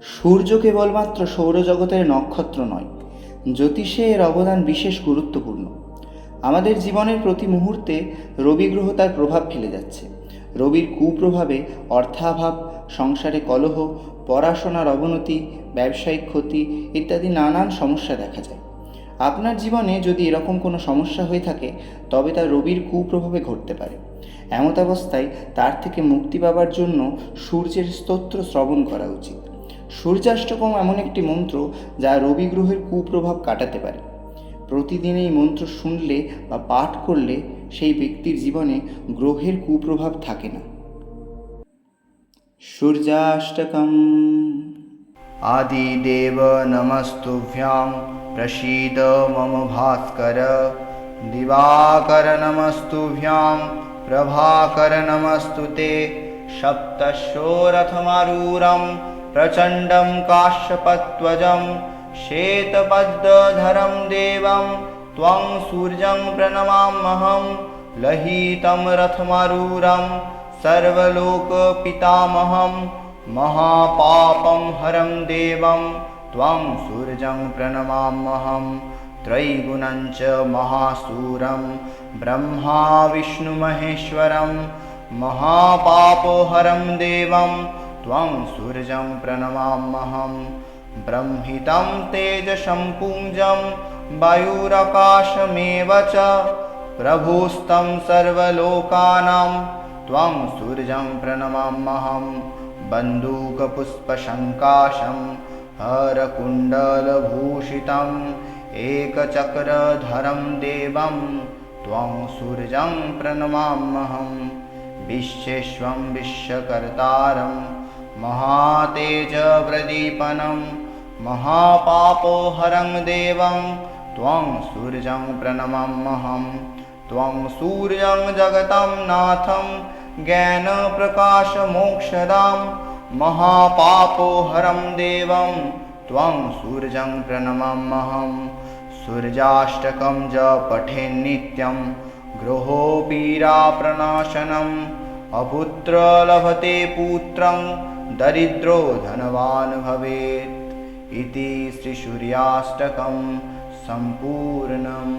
সূর্য কেবলমাত্র সৌরজগতের নক্ষত্র নয়, জ্যোতিষে এর অবদান বিশেষ গুরুত্বপূর্ণ। আমাদের জীবনের প্রতি মুহূর্তে রবি গ্রহ তার প্রভাব ফেলে যাচ্ছে। রবির কুপ্রভাবে অর্থাভাব, সংসারে কলহ, পড়াশোনার অবনতি, ব্যবসায়িক ক্ষতি ইত্যাদি নানান সমস্যা দেখা যায়। আপনার জীবনে যদি এরকম কোনো সমস্যা হয়ে থাকে, তবে তা রবির কুপ্রভাবে ঘটতে পারে। এমতাবস্থায় তার থেকে মুক্তি পাবার জন্য সূর্যের স্তোত্র শ্রবণ করা উচিত। সূর্যাষ্টকম এমন একটি মন্ত্র যা রবি গ্রহের কুপ্রভাব কাটাতে পারে। প্রতিদিন এই মন্ত্র শুনলে বা পাঠ করলে সেই ব্যক্তির জীবনে গ্রহের কুপ্রভাব থাকে না। সূর্যাষ্টকম। आदिदेव नमस्तुभ्यां प्रसीद मम भास्कर। दिवाकर नमस्तुभ्यां प्रभाकर नमस्तुते। सप्तशोरथमारूरं प्रचण्डं काश्यपध्वजं श्वेतपद्मधरं देवं त्वं सूर्यं प्रणमाम्यहं। लहितं रथमारूरं सर्वलोकपितामहं महापापं हरं देवं त्वं सूर्यं प्रणमाम्यहं। त्रैगुणं च महासूरं ब्रह्मा विष्णुमहेश्वरं महापापहरं देवं त्वं सूर्यं प्रणमाम्यहं। ब्रह्मितं तेजसं पुञ्जं वायुराकाशमेव च प्रभुस्तं सर्वलोकानां त्वं सूर्यं प्रणमाम्यहं। बन्दूकपुष्पशङ्काशं हरकुण्डलभूषितम् एकचक्रधरं देवं त्वं सूर्यं प्रणमाम्यहं। विश्वेश्वं विश्वकर्तारं महातेजप्रदीपनं महापापहरं देवं त्वं सूर्यं प्रणमाम्यहं। त्वं सूर्यं जगतं नाथं ज्ञानप्रकाशमोक्षदां महापापहरं देवं त्वं सूर्यं प्रणमाम्यहं। सूर्याष्टकं च पठेन् नित्यं ग्रहोपीडाप्रणाशनम्। अपुत्र लभते पुत्रं दरिद्रो धनवान् भवेत् इति श्रीसूर्याष्टकं सम्पूर्णम्।